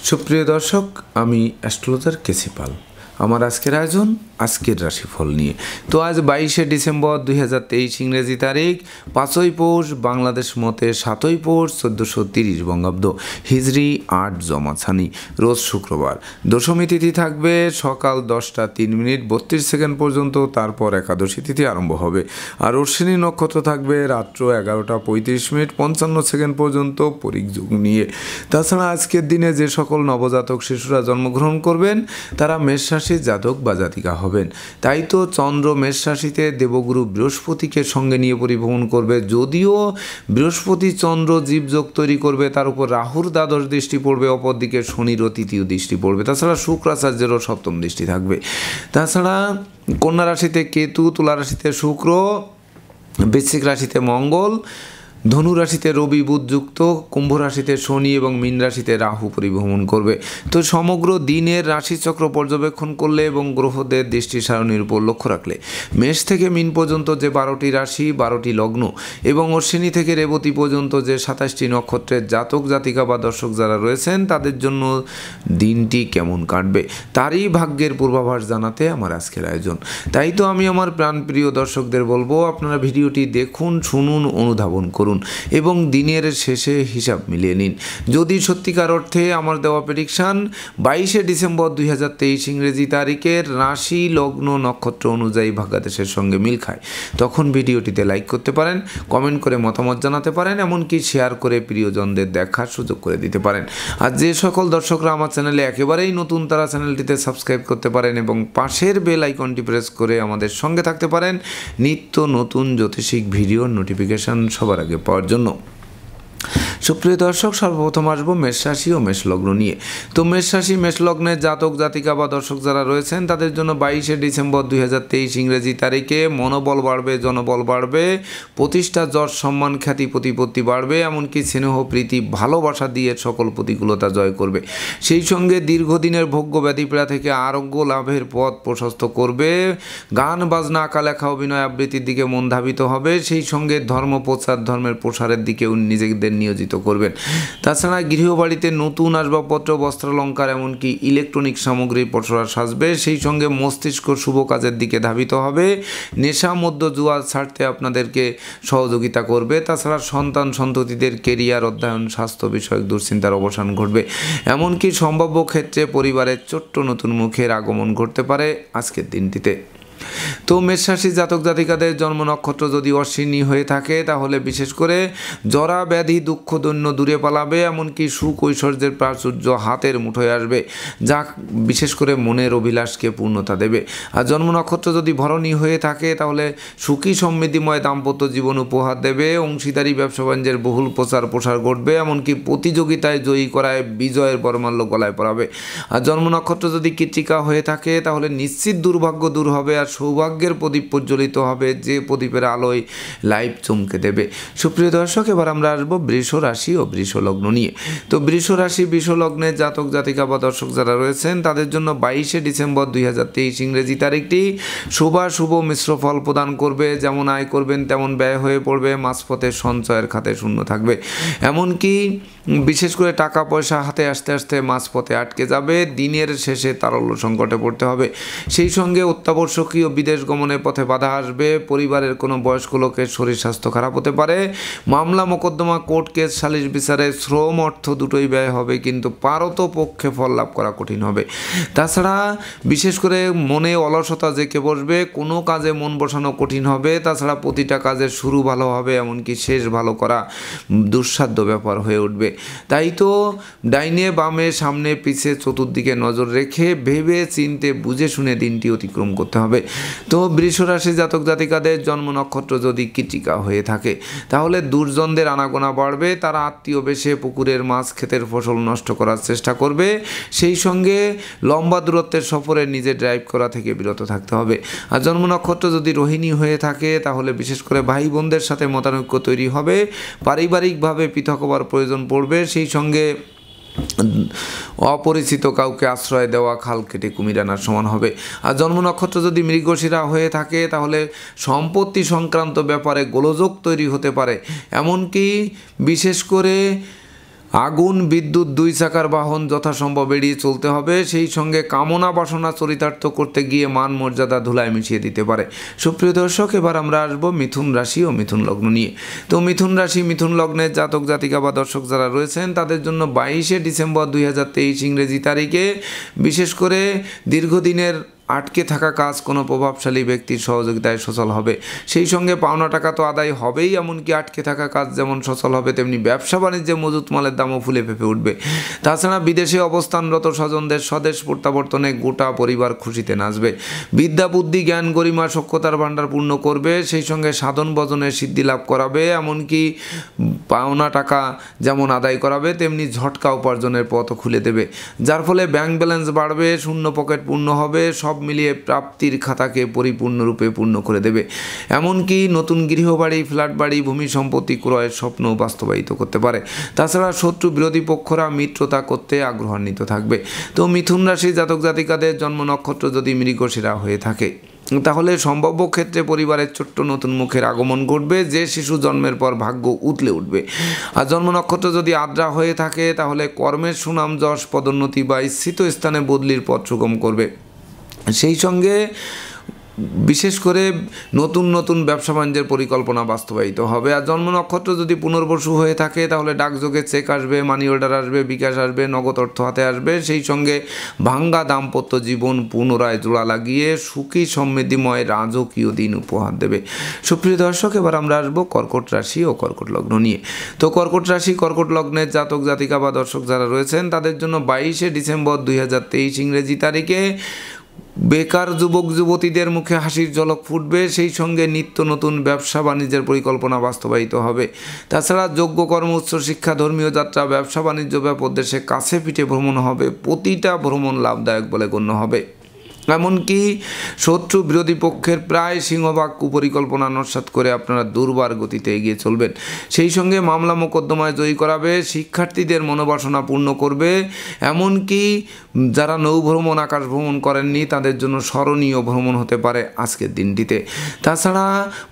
সুপ্রিয় দর্শক, আমি অ্যাস্ট্রোলজার কেসি পাল। আমার আজকের আয়োজন আজকের রাশিফল নিয়ে। তো আজ 22শে ডিসেম্বর 2023 ইংরেজি তারিখ, 5ই পৌষ বাংলাদেশ মতে 7ই পৌষ 1430 বঙ্গাব্দ, হিজরি 8 জমাছানি, রোজ শুক্রবার। দশমী তিথি থাকবে সকাল 10টা 3 মিনিট 32 সেকেন্ড পর্যন্ত, তারপর একাদশী তিথি আরম্ভ হবে। আর অশ্বিনী নক্ষত্র থাকবে রাত্র 11টা 35 মিনিট 55 সেকেন্ড পর্যন্ত পরিক যুগ নিয়ে। তাছাড়া আজকের দিনে যে সকল নবজাতক শিশুরা জন্মগ্রহণ করবেন তারা মেষ রাশির জাতক বা জাতিকা হবেন। তাই তো চন্দ্র মেষ রাশিতে দেবগুরু বৃহস্পতিকে সঙ্গে নিয়ে পরিভ্রমণ করবে। যদিও বৃহস্পতি চন্দ্র জীবযোগ তৈরি করবে, তার উপর রাহুর দ্বাদশ দৃষ্টি পড়বে, অপরদিকে শনিরও তৃতীয় দৃষ্টি পড়বে। তাছাড়া শুক্রাচার্যেরও সপ্তম দৃষ্টি থাকবে। তাছাড়া কন্যা রাশিতে কেতু, তুলা রাশিতে শুক্র, বৃশ্চিক রাশিতে মঙ্গল, ধনু রাশিতে রবি বুধ যুক্ত, কুম্ভ রাশিতে শনি এবং মীন রাশিতে রাহু পরিভ্রমণ করবে। তো সমগ্র দিনের রাশিচক্র পর্যবেক্ষণ করলে এবং গ্রহদের দৃষ্টি সারণীর উপর লক্ষ্য রাখলে মেষ থেকে মীন পর্যন্ত যে 12টি রাশি 12টি লগ্ন এবং অশ্বিনী থেকে রেবতী পর্যন্ত যে 27টি নক্ষত্রের জাতক জাতিকা বা দর্শক যারা রয়েছেন তাদের জন্য দিনটি কেমন কাটবে তারই ভাগ্যের পূর্বাভাস জানাতে আমার আজকের আয়োজন। তাই তো আমি আমার প্রাণপ্রিয় দর্শকদের বলবো, আপনারা ভিডিওটি দেখুন, শুনুন, অনুধাবন করুন এবং দিনের শেষে হিসাব মিলিয়ে নিন। যদি সত্যিকার অর্থে আমার দেওয়া প্রেডিকশান 22শে ডিসেম্বর 2023 ইংরেজি তারিখের রাশি লগ্ন নক্ষত্র অনুযায়ী ভাগ্যাদেশের সঙ্গে মিল খায়, তখন ভিডিওটিতে লাইক করতে পারেন, কমেন্ট করে মতামত জানাতে পারেন, এমনকি শেয়ার করে প্রিয়জনদের দেখার সুযোগ করে দিতে পারেন। আর যে সকল দর্শকরা আমার চ্যানেলে একেবারেই নতুন তারা চ্যানেলটিতে সাবস্ক্রাইব করতে পারেন এবং পাশের বেল আইকনটি প্রেস করে আমাদের সঙ্গে থাকতে পারেন নিত্য নতুন জ্যোতিষিক ভিডিওর নোটিফিকেশান সবার আগে পাওয়ার জন্য। সুপ্রিয় দর্শক, সর্বপ্রথম আসবো মেষ রাশি ও মেষ লগ্ন নিয়ে। তো মেষ রাশি মেষ লগ্নের জাতক জাতিকা বা দর্শক যারা রয়েছেন তাদের জন্য 22শে ডিসেম্বর 2023 ইংরেজি তারিখে মনোবল বাড়বে, জনবল বাড়বে, প্রতিষ্ঠা, যশ, সম্মান, খ্যাতি, প্রতিপত্তি বাড়বে, এমনকি স্নেহ, প্রীতি, ভালোবাসা দিয়ে সকল প্রতিকূলতা জয় করবে। সেই সঙ্গে দীর্ঘদিনের ভোগ্য ব্যাধিপীড়া থেকে আরোগ্য লাভের পথ প্রশস্ত করবে। গান বাজনা, আঁকা লেখা, অভিনয় আবৃত্তির দিকে মন ধাবিত হবে। সেই সঙ্গে ধর্ম প্রচার, ধর্মের প্রসারের দিকেও নিজেদের নিয়োজিত করবেন। তাছাড়া গৃহবাড়িতে নতুন আসবাবপত্র, বস্ত্রালঙ্কার, এমনকি ইলেকট্রনিক সামগ্রীর পসরা সাজবে। সেই সঙ্গে মস্তিষ্ক শুভ কাজের দিকে ধাবিত হবে। নেশা, মদ্য, জুয়া ছাড়তে আপনাদেরকে সহযোগিতা করবে। তাছাড়া সন্তান সন্ততিদের কেরিয়ার, অধ্যয়ন, স্বাস্থ্য বিষয়ক দুশ্চিন্তার অবসান ঘটবে। এমনকি সম্ভাব্য ক্ষেত্রে পরিবারের ছোট্ট নতুন মুখের আগমন ঘটতে পারে আজকের দিনটিতে। তো মেষ রাশি জাতক জাতিকাদের জন্ম নক্ষত্র যদি অশ্বিনী হয়ে থাকে তাহলে বিশেষ করে জরা ব্যাধি দুঃখ দৈন্য দূরে পালাবে, এমনকি সুখ ঐশ্বর্যের প্রাচুর্য হাতের মুঠোয় আসবে, যা বিশেষ করে মনের অভিলাষকে পূর্ণতা দেবে। আর জন্ম নক্ষত্র যদি ভরণী হয়ে থাকে তাহলে সুখী সমৃদ্ধিময় দাম্পত্য জীবন উপহার দেবে, অংশীদারি ব্যবসা বাণিজ্যের বহুল প্রচার প্রসার ঘটবে, এমনকি প্রতিযোগিতায় জয়ী করায় বিজয়ের বরমাল্য গলায় পরাবে। আর জন্ম নক্ষত্র যদি কৃত্তিকা হয়ে থাকে তাহলে নিশ্চিত দুর্ভাগ্য দূর হবে আর সৌভাগ্যের প্রদীপ প্রজ্বলিত হবে, যে প্রদীপের আলোয় লাইফ চমকে দেবে। সুপ্রিয় দর্শক, এবার আমরা আসবো বৃষ রাশি ও বৃষ লগ্ন নিয়ে। তো বৃষ রাশি বৃষ লগ্নের জাতক জাতিকা বা দর্শক যারা রয়েছেন তাদের জন্য 22শে ডিসেম্বর 2023 ইংরেজি তারিখটি শুভ মিশ্র ফল প্রদান করবে। যেমন আয় করবেন তেমন ব্যয় হয়ে পড়বে, মাঝপথে সঞ্চয়ের খাতে শূন্য থাকবে, এমনকি বিশেষ করে টাকা পয়সা হাতে আসতে আসতে মাঝপথে আটকে যাবে। দিনের শেষে তারল্য সংকটে পড়তে হবে। সেই সঙ্গে অত্যাবশ্যকীয় বিদেশ গমনের পথে বাধা আসবে। পরিবারের কোনো বয়স্ক লোকের শরীর স্বাস্থ্য খারাপ হতে পারে। মামলা মোকদ্দমা, কোর্ট কেস, সালিশ বিচারে শ্রম অর্থ দুটোই ব্যয় হবে, কিন্তু পারত পক্ষে ফল লাভ করা কঠিন হবে। তাছাড়া বিশেষ করে মনে অলসতা জেঁকে বসবে, কোনো কাজে মন বসানো কঠিন হবে। তাছাড়া প্রতিটা কাজের শুরু ভালো হবে, এমনকি শেষ ভালো করা দুঃসাধ্য ব্যাপার হয়ে উঠবে। তাই তো ডাইনে বামে সামনে পিছে চতুর্দিকে নজর রেখে ভেবে চিনতে বুঝে শুনে দিনটি অতিক্রম করতে হবে। তো বৃষ রাশি জাতক জাতিকাদের জন্ম নক্ষত্র যদি কৃত্তিকা হয়ে থাকে তাহলে দুর্জনদের আনাগোনা বাড়বে। তারা আত্মীয় বেশে পুকুরের মাছ, ক্ষেতের ফসল নষ্ট করার চেষ্টা করবে। সেই সঙ্গে লম্বা দূরত্বের সফরে নিজে ড্রাইভ করা থেকে বিরত থাকতে হবে। আর জন্ম নক্ষত্র যদি রোহিণী হয়ে থাকে তাহলে বিশেষ করে ভাই বোনদের সাথে মতানৈক্য তৈরি হবে, পারিবারিকভাবে পৃথক হওয়ার প্রয়োজন পড়বে। সেই সঙ্গে অপরিচিত কাউকে আশ্রয় দেওয়া খাল কেটে কুমির আনার সমান হবে। আর জন্ম নক্ষত্র যদি মৃগশিরা হয়ে থাকে তাহলে সম্পত্তি সংক্রান্ত ব্যাপারে গোলযোগ তৈরি হতে পারে, এমনকি বিশেষ করে আগুন, বিদ্যুৎ, দুই চাকার বাহন যথাসম্ভব এড়িয়ে চলতে হবে। সেই সঙ্গে কামনা বাসনা চরিতার্থ করতে গিয়ে মান মর্যাদা ধুলায় মিশিয়ে দিতে পারে। সুপ্রিয় দর্শক, এবার আমরা আসবো মিথুন রাশি ও মিথুন লগ্ন নিয়ে। তো মিথুন রাশি, মিথুন লগ্নের জাতক জাতিকা বা দর্শক যারা রয়েছেন তাদের জন্য 22শে ডিসেম্বর 2023 ইংরেজি তারিখে বিশেষ করে দীর্ঘদিনের আটকে থাকা কাজ কোনো প্রভাবশালী ব্যক্তির সহযোগিতায় সচল হবে। সেই সঙ্গে পাওনা টাকা তো আদায় হবেই, এমনকি আটকে থাকা কাজ যেমন সচল হবে তেমনি ব্যবসা বাণিজ্যে মজুত মালের দামও ফুলে ফেঁপে উঠবে। তাছাড়া বিদেশে অবস্থানরত স্বজনদের স্বদেশ প্রত্যাবর্তনে গোটা পরিবার খুশিতে নাচবে। বিদ্যা, বুদ্ধি, জ্ঞান, গরিমা, সক্ষতার ভাণ্ডার পূর্ণ করবে। সেই সঙ্গে সাধন ভজনের সিদ্ধি লাভ করাবে। এমনকি পাওনা টাকা যেমন আদায় করাবে তেমনি ঝটকা উপার্জনের পথও খুলে দেবে, যার ফলে ব্যাংক ব্যালেন্স বাড়বে, শূন্য পকেট পূর্ণ হবে। সব মিলিয়ে প্রাপ্তির খাতাকে পরিপূর্ণরূপে পূর্ণ করে দেবে। এমনকি নতুন গৃহবাড়ি, ফ্ল্যাট বাড়ি, ভূমি সম্পত্তি ক্রয়ের স্বপ্ন বাস্তবায়িত করতে পারে। তাছাড়া শত্রু বিরোধী পক্ষরা মিত্রতা করতে আগ্রহান্বিত থাকবে। তো মিথুন রাশি জাতক জাতিকাদের জন্ম নক্ষত্র যদি মৃগশিরা হয়ে থাকে তাহলে সম্ভাব্য ক্ষেত্রে পরিবারের ছোট্ট নতুন মুখের আগমন ঘটবে, যে শিশু জন্মের পর ভাগ্য উতলে উঠবে। আর জন্ম নক্ষত্র যদি আদ্রা হয়ে থাকে তাহলে কর্মের সুনাম, যশ, পদোন্নতি বা ইচ্ছিত স্থানে বদলির পথ সুগম করবে। সেই সঙ্গে বিশেষ করে নতুন নতুন ব্যবসা বাণিজ্যের পরিকল্পনা বাস্তবায়িত হবে। আর জন্ম নক্ষত্র যদি পুনর্বসু হয়ে থাকে তাহলে ডাকযোগে চেক আসবে, মানি অর্ডার আসবে, বিকাশ আসবে, নগদ অর্থ হাতে আসবে। সেই সঙ্গে ভাঙ্গা দাম্পত্য জীবন পুনরায় জোড়া লাগিয়ে সুখী সমৃদ্ধিময় রাজকীয় দিন উপহার দেবে। সুপ্রিয় দর্শক, এবার আমরা আসবো কর্কট রাশি ও কর্কট লগ্ন নিয়ে। তো কর্কট রাশি, কর্কট লগ্নের জাতক জাতিকা বা দর্শক যারা রয়েছেন তাদের জন্য 22শে ডিসেম্বর 2023 ইংরেজি তারিখে বেকার যুবক যুবতীদের মুখে হাসির ঝলক ফুটবে। সেই সঙ্গে নিত্য নতুন ব্যবসা বাণিজ্যের পরিকল্পনা বাস্তবায়িত হবে। তাছাড়া যোগ্য কর্ম, উচ্চশিক্ষা, ধর্মীয় যাত্রা, ব্যবসা বাণিজ্য ব্যাপক দেশে কাছে পিঠে ভ্রমণ হবে। প্রতিটা ভ্রমণ লাভদায়ক বলে গণ্য হবে। এমনকি শত্রু বিরোধী পক্ষের প্রায় সিংহভাগ কুপরিকল্পনা নস্যাৎ করে আপনারা দুর্বার গতিতে এগিয়ে চলবেন। সেই সঙ্গে মামলা মোকদ্দমায় জয়ী করাবে, শিক্ষার্থীদের মনোবাসনা পূর্ণ করবে। এমনকি যারা নৌ ভ্রমণ, আকাশ ভ্রমণ করেননি তাদের জন্য স্মরণীয় ভ্রমণ হতে পারে আজকের দিনটিতে। তাছাড়া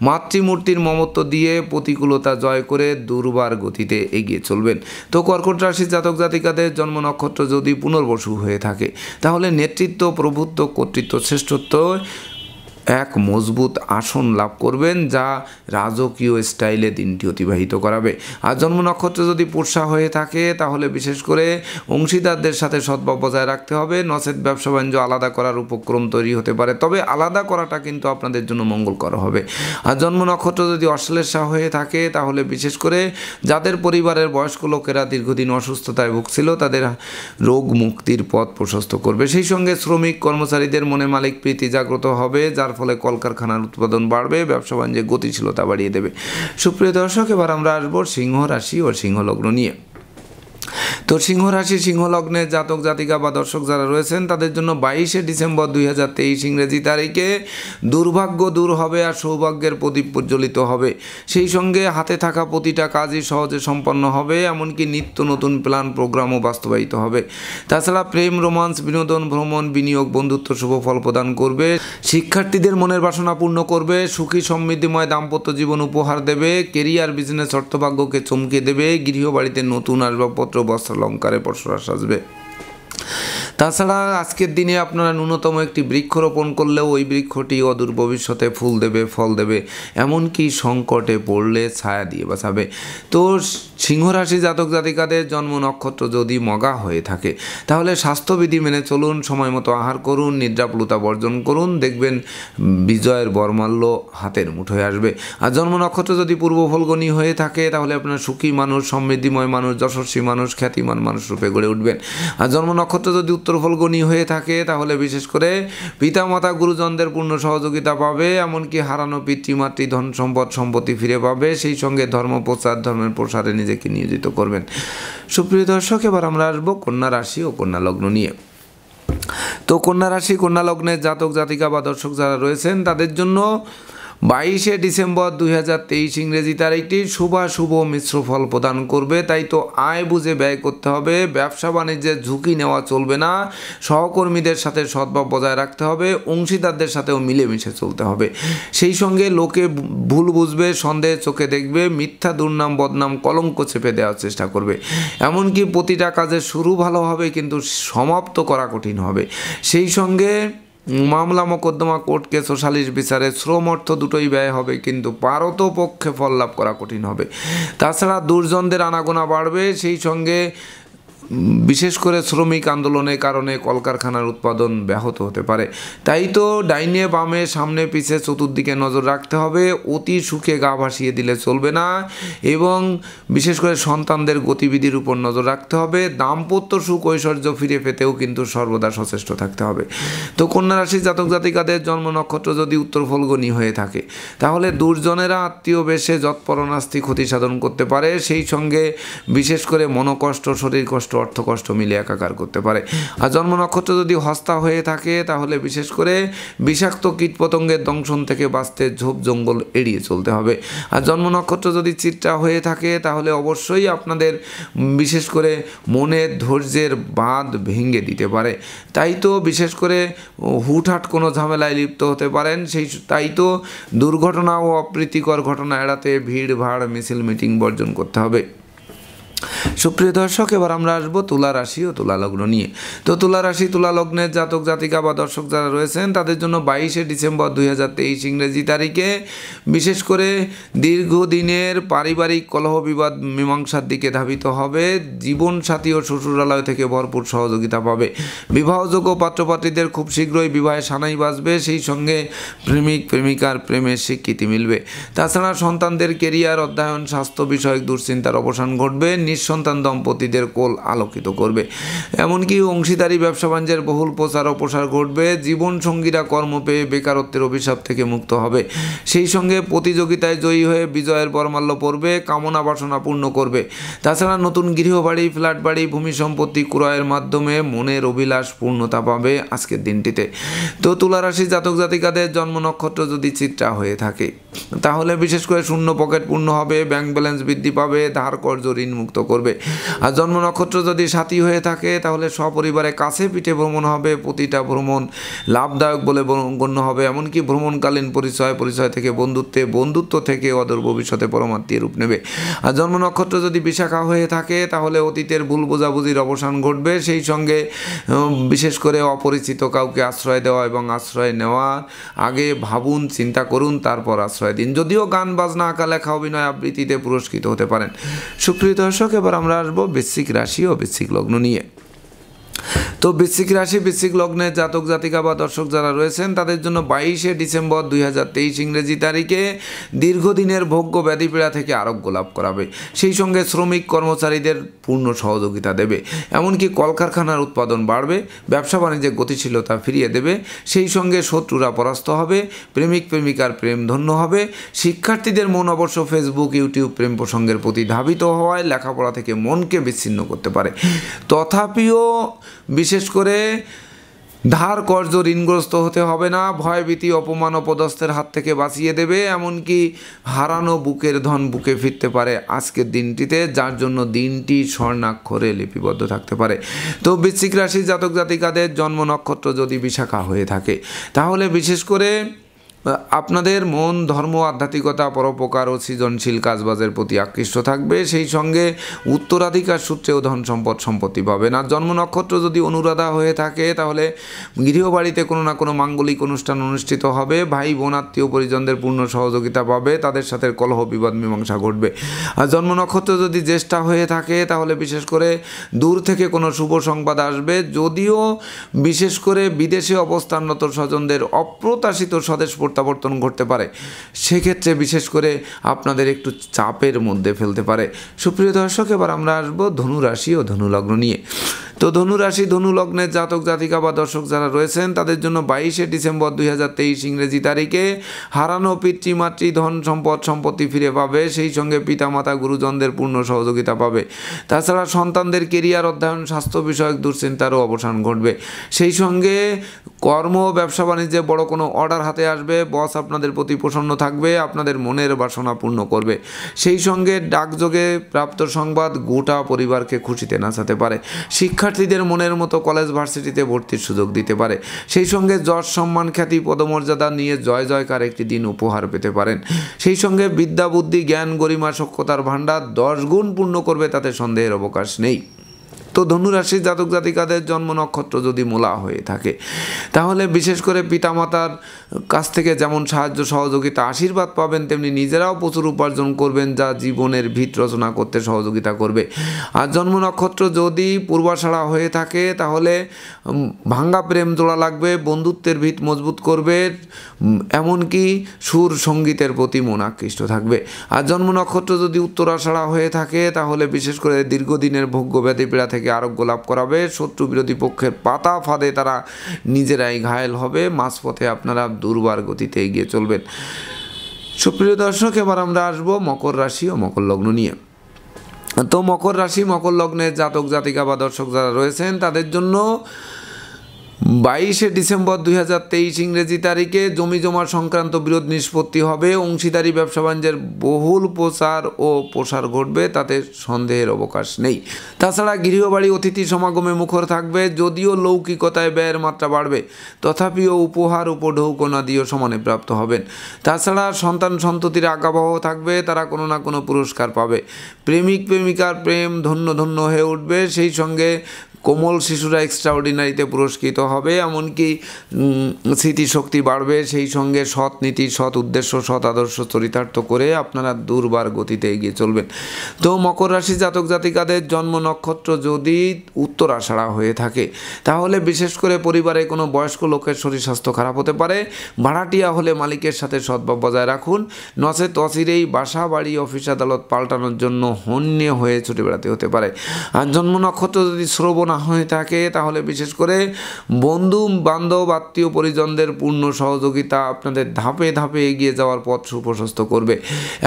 মাতৃমূর্তির মমত্ব দিয়ে প্রতিকূলতা জয় করে দুর্বার গতিতে এগিয়ে চলবেন। তো কর্কট রাশির জাতক জাতিকাদের জন্ম নক্ষত্র যদি পুনর্বসু হয়ে থাকে তাহলে নেতৃত্ব, প্রভুত্ব, কর্তৃত্ব, শ্রেষ্ঠত্ব এক মজবুত আসন লাভ করবেন, যা রাজকীয় স্টাইলে দিনটি অতিবাহিত করাবে। আর জন্ম নক্ষত্র যদি পুরসা হয়ে থাকে তাহলে বিশেষ করে অংশীদারদের সাথে সদ্ভাব বজায় রাখতে হবে, নচেত ব্যবসা বাণিজ্য আলাদা করার উপক্রম তৈরি হতে পারে। তবে আলাদা করাটা কিন্তু আপনাদের জন্য মঙ্গলকর হবে। আর জন্ম নক্ষত্র যদি অশ্লেষা হয়ে থাকে তাহলে বিশেষ করে যাদের পরিবারের বয়স্ক লোকেরা দীর্ঘদিন অসুস্থতায় ভুগছিল তাদের রোগ মুক্তির পথ প্রশস্ত করবে। সেই সঙ্গে শ্রমিক কর্মচারীদের মনে মালিক প্রীতি জাগ্রত হবে, যার ফলে কলকারখানার উৎপাদন বাড়বে, ব্যবসা বাণিজ্যে গতিশীলতা বাড়িয়ে দেবে। সুপ্রিয় দর্শক, এবার আমরা আসবো সিংহ রাশি ও সিংহ লগ্ন নিয়ে। তো সিংহ রাশি, সিংহ লগ্নের জাতক জাতিকা বা দর্শক যারা রয়েছেন তাদের জন্য 22শে ডিসেম্বর 2023 ইংরেজি তারিখে দুর্ভাগ্য দূর হবে আর সৌভাগ্যের প্রদীপ প্রজ্বলিত হবে। সেই সঙ্গে হাতে থাকা প্রতিটা কাজই সহজে সম্পন্ন হবে, এমনকি নিত্য নতুন প্ল্যান প্রোগ্রামও বাস্তবায়িত হবে। তাছাড়া প্রেম, রোমান্স, বিনোদন, ভ্রমণ, বিনিয়োগ, বন্ধুত্ব শুভ ফল প্রদান করবে। শিক্ষার্থীদের মনের বাসনা পূর্ণ করবে, সুখী সমৃদ্ধিময় দাম্পত্য জীবন উপহার দেবে। কেরিয়ার, বিজনেস, অর্থভাগ্যকে চমকে দেবে। গৃহবাড়িতে নতুন আসবাবপত্র, বস্ত্র, অলঙ্কারে পরশুরা সাজবে। তাছাড়া আজকের দিনে আপনারা ন্যূনতম একটি বৃক্ষরোপণ করলেও ওই বৃক্ষটি অদূর ভবিষ্যতে ফুল দেবে, ফল দেবে, এমনকি সংকটে পড়লে ছায়া দিয়ে বাঁচাবে। তো সিংহরাশি জাতক জাতিকাদের জন্ম নক্ষত্র যদি মগা হয়ে থাকে তাহলে স্বাস্থ্যবিধি মেনে চলুন, সময় মতো আহার করুন, নিদ্রাপ্লুতা বর্জন করুন, দেখবেন বিজয়ের বরমাল্য হাতের মুঠোয় আসবে। আর জন্ম নক্ষত্র যদি পূর্ব ফলগণী হয়ে থাকে তাহলে আপনার সুখী মানুষ, সমৃদ্ধিময় মানুষ, যশস্বী মানুষ, খ্যাতিমান মানুষ রূপে গড়ে উঠবেন। আর জন্ম নক্ষত্র যদি উত্তর ফলগণী হয়ে থাকে তাহলে বিশেষ করে পিতামাতা, গুরুজনদের পূর্ণ সহযোগিতা পাবে, এমনকি হারানো পিতৃমাতৃ, ধন সম্পদ, সম্পত্তি ফিরে পাবে। সেই সঙ্গে ধর্ম প্রচার, ধর্মের প্রসারে নিজেকে নিয়োজিত করবেন। সুপ্রিয় দর্শক, এবার আমরা আসবো কন্যা রাশি ও কন্যা লগ্ন নিয়ে। তো কন্যা রাশি, কন্যা লগ্নের জাতক জাতিকা বা দর্শক যারা রয়েছেন তাদের জন্য 22শে ডিসেম্বর 2023 ইংরেজি তারিখটি শুভ মিশ্র ফল প্রদান করবে। তাই তো আয় বুঝে ব্যয় করতে হবে, ব্যবসা বাণিজ্যের ঝুঁকি নেওয়া চলবে না, সহকর্মীদের সাথে সদ্ভাব বজায় রাখতে হবে, অংশীদারদের সাথেও মিলেমিশে চলতে হবে। সেই সঙ্গে লোকে ভুল বুঝবে, সন্দেহ চোখে দেখবে, মিথ্যা দুর্নাম বদনাম কলঙ্ক চেপে দেওয়ার চেষ্টা করবে। এমনকি প্রতিটা কাজের শুরু ভালো হবে কিন্তু সমাপ্ত করা কঠিন হবে। সেই সঙ্গে মামলা মোকদ্দমা কোর্ট কেস ও সালিশ বিচারে শ্রম অর্থ দুটোই ব্যয় হবে কিন্তু পারতপক্ষে ফল লাভ করা কঠিন হবে। তাছাড়া দুর্জনদের আনাগোনা বাড়বে। সেই সঙ্গে বিশেষ করে শ্রমিক আন্দোলনের কারণে কলকারখানার উৎপাদন ব্যাহত হতে পারে। তাই তো ডাইনে বামে সামনে পিছে চতুর্দিকে নজর রাখতে হবে। অতি সুখে গা ভাসিয়ে দিলে চলবে না এবং বিশেষ করে সন্তানদের গতিবিধির উপর নজর রাখতে হবে। দাম্পত্য সুখ ঐশ্বর্য ফিরে পেতেও কিন্তু সর্বদা সচেষ্ট থাকতে হবে। তো কন্যা রাশির জাতক জাতিকাদের জন্ম নক্ষত্র যদি উত্তর ফল্গুনী হয়ে থাকে তাহলে দুর্জনেরা আত্মীয় বেশে যৎপরণাস্তি ক্ষতি সাধন করতে পারে। সেই সঙ্গে বিশেষ করে মনোকষ্ট, শরীর কষ্ট, অর্থকষ্ট মিলে একাকার করতে পারে। আর জন্ম নক্ষত্র যদি হস্তা হয়ে থাকে তাহলে বিশেষ করে বিষাক্ত কীটপতঙ্গের দংশন থেকে বাঁচতে ঝোপ জঙ্গল এড়িয়ে চলতে হবে। আর জন্ম নক্ষত্র যদি চিত্রা হয়ে থাকে তাহলে অবশ্যই আপনাদের বিশেষ করে মনের ধৈর্যের বাঁধ ভেঙে দিতে পারে। তাই তো বিশেষ করে হুটহাট কোনো ঝামেলায় লিপ্ত হতে পারেন। তাই তো দুর্ঘটনা ও অপ্রীতিকর ঘটনা এড়াতে ভিড় ভাড় মিছিল মিটিং বর্জন করতে হবে। সুপ্রিয় দর্শক, এবার আমরা আসবো তুলা রাশি ও তুলা লগ্ন নিয়ে। তো তুলা রাশি তুলা লগ্নের জাতক জাতিকা বা দর্শক যারা রয়েছেন তাদের জন্য 22শে ডিসেম্বর 2023 ইংরেজি তারিখে বিশেষ করে দীর্ঘদিনের পারিবারিক কলহ বিবাদ মীমাংসার দিকে ধাবিত হবে। জীবনসাথী ও শ্বশুরালয় থেকে ভরপুর সহযোগিতা পাবে। বিবাহযোগ্য পাত্রপাত্রীদের খুব শীঘ্রই বিবাহে সানাই বাজবে। সেই সঙ্গে প্রেমিক প্রেমিকার প্রেমের স্বীকৃতি মিলবে। তাছাড়া সন্তানদের কেরিয়ার, অধ্যয়ন, স্বাস্থ্য বিষয়ক দুশ্চিন্তার অবসান ঘটবে। নিঃসন্তান দম্পতিদের কোল আলোকিত করবে। এমনকি অংশীদারি ব্যবসা বাণিজ্যের বহুল প্রচার ও প্রসার ঘটবে। জীবনসঙ্গীরা কর্ম পেয়ে বেকারত্বের অভিশাপ থেকে মুক্ত হবে। সেই সঙ্গে প্রতিযোগিতায় জয়ী হয়ে বিজয়ের বরমাল্য পড়বে, কামনা বাসনা পূর্ণ করবে। তাছাড়া নতুন গৃহবাড়ি, ফ্ল্যাট বাড়ি, ভূমি সম্পত্তি ক্রয়ের মাধ্যমে মনের অভিলাষ পূর্ণতা পাবে আজকের দিনটিতে। তো তুলা রাশি জাতক জাতিকাদের জন্ম নক্ষত্র যদি চিত্রা হয়ে থাকে তাহলে বিশেষ করে শূন্য পকেট পূর্ণ হবে, ব্যাংক ব্যালেন্স বৃদ্ধি পাবে, ধার কর্জ ঋণ মুক্ত করবে। আর জন্ম নক্ষত্র যদি সাথী হয়ে থাকে তাহলে সপরিবারে কাছে পিঠে ভ্রমণ হবে। প্রতিটা ভ্রমণ লাভদায়ক বলে গণ্য হবে। এমনকি ভ্রমণকালীন পরিচয় থেকে বন্ধুত্ব থেকে অদূর ভবিষ্যতে পরমাত্মীয় রূপ নেবে। আর জন্ম নক্ষত্র যদি বিশাখা হয়ে থাকে তাহলে অতীতের ভুল বোঝাবুঝির অবসান ঘটবে। সেই সঙ্গে বিশেষ করে অপরিচিত কাউকে আশ্রয় দেওয়া এবং আশ্রয় নেওয়ার আগে ভাবুন, চিন্তা করুন, তারপর আশ্রয় দিন। যদিও গান বাজনা, আঁকা লেখা, অভিনয় আবৃত্তিতে পুরস্কৃত হতে পারেন। সুপ্রিয় দর্শক, এবার আমরা আসবো বৃশ্চিক রাশি ও বৃশ্চিক লগ্ন নিয়ে। তো বৃশ্চিক রাশি বৃশ্চিক লগ্নের জাতক জাতিকা বা দর্শক যারা রয়েছেন তাদের জন্য 22শে ডিসেম্বর 2023 ইংরেজি তারিখে দীর্ঘদিনের ভোগ্য ব্যাধিপীড়া থেকে আরোগ্য লাভ করাবে। সেই সঙ্গে শ্রমিক কর্মচারীদের পূর্ণ সহযোগিতা দেবে। এমনকি কলকারখানার উৎপাদন বাড়বে, ব্যবসা বাণিজ্যে গতিশীলতা ফিরিয়ে দেবে। সেই সঙ্গে শত্রুরা পরাস্ত হবে, প্রেমিক প্রেমিকার প্রেম ধন্য হবে। শিক্ষার্থীদের মন অবশ্য ফেসবুক, ইউটিউব প্রেম প্রসঙ্গের প্রতি ধাবিত হওয়ায় লেখাপড়া থেকে মনকে বিচ্ছিন্ন করতে পারে। তথাপিও বিশেষ করে ধার কর্জ ঋণগ্রস্ত হতে হবে না। ভয়ভীতি, অপমান, অপদস্থের হাত থেকে বাঁচিয়ে দেবে। এমনকি হারানো বুকের ধন বুকে ফিরতে পারে আজকের দিনটিতে, যার জন্য দিনটি স্বর্ণাক্ষরে লিপিবদ্ধ থাকতে পারে। তো বৃশ্চিক রাশির জাতক জাতিকাদের জন্ম নক্ষত্র যদি বিশাখা হয়ে থাকে তাহলে বিশেষ করে আপনাদের মন ধর্ম, আধ্যাত্মিকতা, পরোপকার ও সৃজনশীল কাজবাজের প্রতি আকৃষ্ট থাকবে। সেই সঙ্গে উত্তরাধিকার সূত্রেও ধন সম্পত্তি পাবেন। আর জন্ম নক্ষত্র যদি অনুরাধা হয়ে থাকে তাহলে গৃহবাড়িতে কোনো না কোনো মাঙ্গলিক অনুষ্ঠান অনুষ্ঠিত হবে। ভাই বোন, আত্মীয় পরিজনদের পূর্ণ সহযোগিতা পাবে, তাদের সাথে কলহ বিবাদ মীমাংসা ঘটবে। আর জন্ম নক্ষত্র যদি জ্যেষ্ঠা হয়ে থাকে তাহলে বিশেষ করে দূর থেকে কোনো শুভ সংবাদ আসবে। যদিও বিশেষ করে বিদেশে অবস্থানরত স্বজনদের অপ্রত্যাশিত স্বদেশ প্রত্যাবর্তন ঘটতে পারে, সেক্ষেত্রে বিশেষ করে আপনাদের একটু চাপের মধ্যে ফেলতে পারে। সুপ্রিয় দর্শক, এবার আমরা আসবো ধনু রাশি ও ধনু লগ্ন নিয়ে। তো ধনুরাশি ধনু লগ্নের জাতক জাতিকা বা দর্শক যারা রয়েছেন তাদের জন্য 22শে ডিসেম্বর 2023 ইংরেজি তারিখে হারানো পিতৃমাতৃ ধন সম্পদ সম্পত্তি ফিরে পাবে, সেই সঙ্গে পিতামাতা গুরুজনদের পূর্ণ সহযোগিতা পাবে। তাছাড়া সন্তানদের কেরিয়ার অধ্যয়ন স্বাস্থ্য বিষয়ক দুশ্চিন্তারও অবসান ঘটবে। সেই সঙ্গে কর্ম ব্যবসা বাণিজ্যে বড় কোনো অর্ডার হাতে আসবে, বস আপনাদের প্রতি প্রসন্ন থাকবে, আপনাদের মনের বাসনা পূর্ণ করবে। সেই সঙ্গে ডাকযোগে প্রাপ্ত সংবাদ গোটা পরিবারকে খুশিতে নাচাতে পারে। শিক্ষার্থীদের মনের মতো কলেজ ভার্সিটিতে ভর্তির সুযোগ দিতে পারে। সেই সঙ্গে যশ সম্মান খ্যাতি পদমর্যাদা নিয়ে জয় জয়কার একটি দিন উপহার পেতে পারেন। সেই সঙ্গে বিদ্যা বুদ্ধি জ্ঞান গরিমা সক্ষতার ভাণ্ডার 10 গুণ পূর্ণ করবে, তাতে সন্দেহের অবকাশ নেই। তো ধনুরাশির জাতক জাতিকাদের জন্ম নক্ষত্র যদি মূলা হয়ে থাকে তাহলে বিশেষ করে পিতামাতার কাছ থেকে যেমন সাহায্য সহযোগিতা আশীর্বাদ পাবেন, তেমনি নিজেরাও প্রচুর উপার্জন করবেন, যা জীবনের ভিত রচনা করতে সহযোগিতা করবে। আর জন্ম নক্ষত্র যদি পূর্বাষাঢ়া হয়ে থাকে তাহলে ভাঙ্গা প্রেম জোড়া লাগবে, বন্ধুত্বের ভিত মজবুত করবে, এমনকি সুর সঙ্গীতের প্রতি মন আকৃষ্ট থাকবে। আর জন্ম নক্ষত্র যদি উত্তরাষাঢ়া হয়ে থাকে তাহলে বিশেষ করে দীর্ঘদিনের ভোগ্য ব্যাধি পীড়া থেকে আরোগ্য লাভ করাবে। শত্রু বিরোধী পক্ষের পাতা ফাঁদে তারা নিজেরাই ঘায়েল হবে। মাঝপথে আপনারা দুর্বার গতিতে এগিয়ে চলবেন। সুপ্রিয় দর্শক, এবার আমরা আসবো মকর রাশি ও মকর লগ্ন নিয়ে। তো মকর রাশি মকর লগ্নের জাতক জাতিকা বা দর্শক যারা রয়েছেন তাদের জন্য 22শে ডিসেম্বর 2023 ইংরেজি তারিখে জমি জমা সংক্রান্ত বিরোধ নিষ্পত্তি হবে। অংশীদারি ব্যবসা বাণিজ্যের বহুল প্রচার ও প্রসার ঘটবে, তাতে সন্দেহের অবকাশ নেই। তাছাড়া গৃহবাড়ি অতিথি সমাগমে মুখর থাকবে। যদিও লৌকিকতায় ব্যয়ের মাত্রা বাড়বে, তথাপিও উপহার উপঢৌকনাদিও সমানে প্রাপ্ত হবেন। তাছাড়া সন্তান সন্ততির আজ্ঞাবহ থাকবে, তারা কোনো না কোনো পুরস্কার পাবে। প্রেমিক প্রেমিকার প্রেম ধন্য ধন্য হয়ে উঠবে। সেই সঙ্গে কোমল শিশুরা এক্সট্রাঅর্ডিনারিতে পুরস্কৃত হবে, এমনকি স্মৃতিশক্তি বাড়বে। সেই সঙ্গে সৎ নীতি সৎ উদ্দেশ্য সৎ আদর্শ চরিতার্থ করে আপনারা দুর্বার গতিতে এগিয়ে চলবেন। তো মকর রাশি জাতক জাতিকাদের জন্ম নক্ষত্র যদি উত্তরাষাঢ়া হয়ে থাকে তাহলে বিশেষ করে পরিবারে কোনো বয়স্ক লোকের শরীর স্বাস্থ্য খারাপ হতে পারে। ভাড়াটিয়া হলে মালিকের সাথে সদ্ভাব বজায় রাখুন, নচেত অচিরেই বাসা বাড়ি অফিস আদালত পাল্টানোর জন্য হন্যে হয়ে ছুটে বেড়াতে হতে পারে। আর জন্ম নক্ষত্র যদি শ্রবণ না হয়ে থাকে তাহলে বিশেষ করে বন্ধু বান্ধব আত্মীয় পরিজনদের পূর্ণ সহযোগিতা আপনাদের ধাপে ধাপে এগিয়ে যাওয়ার পথ সুপ্রশস্ত করবে।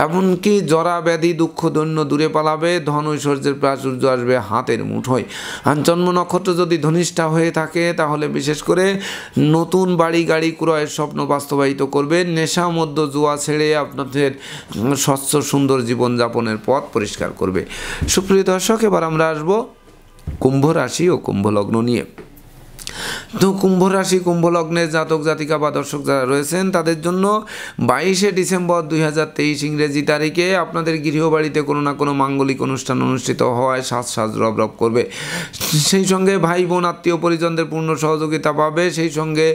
এমনকি জরা ব্যাধি দুঃখ দৈন্য দূরে পালাবে, ধন ঐশ্বর্যের প্রাচুর্য আসবে হাতের মুঠোয়। আর জন্ম নক্ষত্র যদি ধনিষ্ঠা হয়ে থাকে তাহলে বিশেষ করে নতুন বাড়ি গাড়ি ক্রয়ের স্বপ্ন বাস্তবায়িত করবে। নেশা মধ্য জুয়া ছেড়ে আপনাদের স্বচ্ছ সুন্দর জীবনযাপনের পথ পরিষ্কার করবে। সুপ্রিয় দর্শক, এবার আমরা আসবো কুম্ভ রাশি ও কুম্ভ লগ্ন নিয়ে। তো কুম্ভ রাশি কুম্ভ লগ্নের জাতক জাতিকা বা দর্শক যারা রয়েছেন তাদের জন্য 22শে ডিসেম্বর 2023 ইংরেজি তারিখে আপনাদের গৃহবাড়িতে কোনো না কোনো মাঙ্গলিক অনুষ্ঠান অনুষ্ঠিত হওয়ায় সাজ রব করবে। সেই সঙ্গে ভাই বোন আত্মীয় পরিজনদের পূর্ণ সহযোগিতা পাবে। সেই সঙ্গে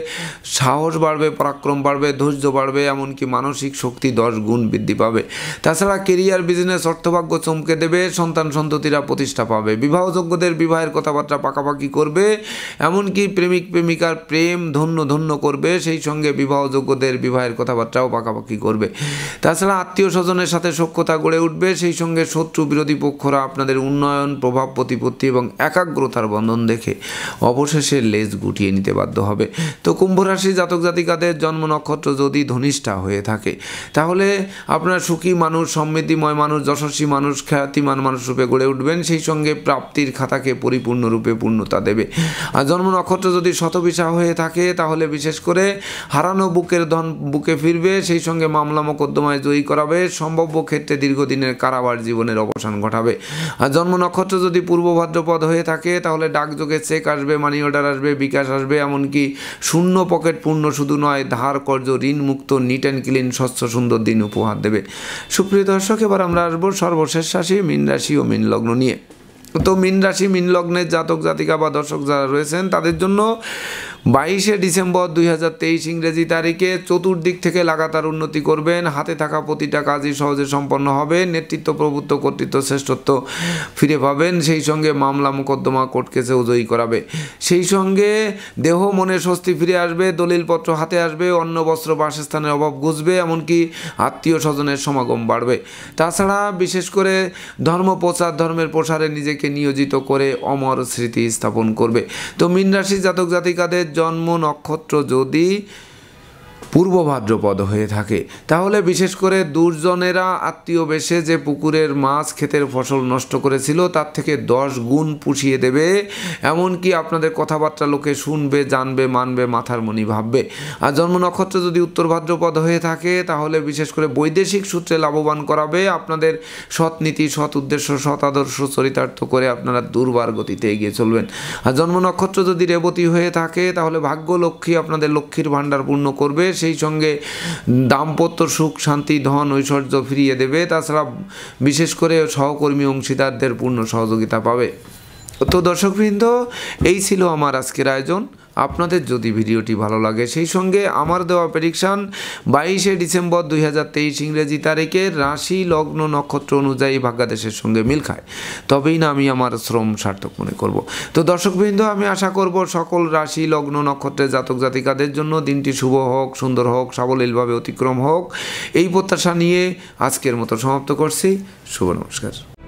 সাহস বাড়বে, পরাক্রম বাড়বে, ধৈর্য বাড়বে, এমনকি মানসিক শক্তি 10 গুণ বৃদ্ধি পাবে। তাছাড়া কেরিয়ার বিজনেস অর্থভাগ্য চমকে দেবে, সন্তান সন্ততিরা প্রতিষ্ঠা পাবে। বিবাহযোগ্যদের বিবাহের কথাবার্তা পাকাপাকি করবে, এমনকি প্রেমিক প্রেমিকার প্রেম ধন্য ধন্য করবে। সেই সঙ্গে বিবাহযোগ্যদের বিবাহের কথাবার্তাও পাকাপাকি করবে। তাছাড়া আত্মীয় স্বজনের সাথে সখ্যতা গড়ে উঠবে। সেই সঙ্গে শত্রু বিরোধী পক্ষরা আপনাদের উন্নয়ন প্রভাব প্রতিপত্তি এবং একাগ্রতার বন্ধন দেখে অবশেষে লেজ গুটিয়ে নিতে বাধ্য হবে। তো কুম্ভ রাশি জাতক জাতিকাদের জন্ম নক্ষত্র যদি ধনিষ্ঠা হয়ে থাকে তাহলে আপনার সুখী মানুষ, সমৃদ্ধিময় মানুষ, যশস্বী মানুষ, খ্যাতিমান মানুষ রূপে গড়ে উঠবেন। সেই সঙ্গে প্রাপ্তির খাতাকে পরিপূর্ণরূপে পূর্ণতা দেবে। আর জন্ম নক্ষত্র যদি শতবিশা হয়ে থাকে তাহলে বিশেষ করে হারানো বুকের ধন বুকে ফিরবে। সেই সঙ্গে মামলা মোকদ্দমায় জয়ী করাবে, সম্ভাব্য ক্ষেত্রে দীর্ঘদিনের কারাবার জীবনের অবসান ঘটাবে। আর জন্ম নক্ষত্র যদি পূর্ব ভাদ্রপদ হয়ে থাকে তাহলে ডাকযোগে চেক আসবে, মানি অর্ডার আসবে, বিকাশ আসবে, এমনকি শূন্য পকেট পূর্ণ শুধু নয় ধার কর্য ঋণ মুক্ত নিট অ্যান্ড ক্লিন স্বচ্ছ সুন্দর দিন উপহার দেবে। সুপ্রিয় দর্শক, এবার আমরা আসবো সর্বশেষ রাশি মীন রাশি ও মীন লগ্ন নিয়ে। তো মীন রাশি মীন লগ্নের জাতক জাতিকা বা দর্শক যারা রয়েছেন তাদের জন্য 22শে ডিসেম্বর 2023 ইংরেজি তারিখে চতুর্দিক থেকে লাগাতার উন্নতি করবেন। হাতে থাকা প্রতিটা কাজই সহজে সম্পন্ন হবে। নেতৃত্ব, প্রভুত্ব, কর্তৃত্ব, শ্রেষ্ঠত্ব ফিরে পাবেন। সেই সঙ্গে মামলা, মোকদ্দমা, কোর্ট কেসেও জয়ী করাবে। সেই সঙ্গে দেহ মনে স্বস্তি ফিরে আসবে। দলিলপত্র হাতে আসবে। অন্ন, বস্ত্র, বাসস্থানের অভাব ঘুচবে। এমনকি আত্মীয় স্বজনের সমাগম বাড়বে। তাছাড়া বিশেষ করে ধর্ম প্রচার, ধর্মের প্রসারে নিজেকে নিয়োজিত করে অমর স্মৃতি স্থাপন করবে। তো মীন রাশির জাতক জাতিকাদের জন্ম নক্ষত্র যদি পূর্ব ভাদ্রপদ হয়ে থাকে তাহলে বিশেষ করে দুর্জনেরা আত্মীয় বেশে যে পুকুরের মাছ, ক্ষেতের ফসল নষ্ট করেছিল তার থেকে 10 গুণ পুষিয়ে দেবে। এমনকি আপনাদের কথাবার্তা লোকে শুনবে, জানবে, মানবে, মাথার মনি ভাববে। আর জন্ম নক্ষত্র যদি উত্তর ভাদ্রপদ হয়ে থাকে তাহলে বিশেষ করে বৈদেশিক সূত্রে লাভবান করাবে। আপনাদের সৎ নীতি, সৎ উদ্দেশ্য, সৎ আদর্শ চরিতার্থ করে আপনারা দুর্বার গতিতে এগিয়ে চলবেন। আর জন্ম নক্ষত্র যদি রেবতী হয়ে থাকে তাহলে ভাগ্য লক্ষ্মী আপনাদের লক্ষ্মীর ভাণ্ডার পূর্ণ করবে। সেই সঙ্গে দাম্পত্য সুখ, শান্তি, ধন, ঐশ্বর্য ফিরিয়ে দেবে। তাছাড়া বিশেষ করে সহকর্মী, অংশীদারদের পূর্ণ সহযোগিতা পাবে। তো দর্শকবৃন্দ, এই ছিল আমার আজকের আয়োজন। আপনাদের যদি ভিডিওটি ভালো লাগে সেই সঙ্গে আমার দেওয়া প্রেডিকশান 22শে ডিসেম্বর 2023 ইংরেজি তারিখে রাশি, লগ্ন, নক্ষত্র অনুযায়ী ভাগ্যাদেশের সঙ্গে মিল খায় তবেই না আমি আমার শ্রম সার্থক মনে করব। তো দর্শকবৃন্দ, আমি আশা করব সকল রাশি, লগ্ন, নক্ষত্রের জাতক জাতিকাদের জন্য দিনটি শুভ হোক, সুন্দর হোক, সাবলীলভাবে অতিক্রম হোক, এই প্রত্যাশা নিয়ে আজকের মতো সমাপ্ত করছি। শুভ নমস্কার।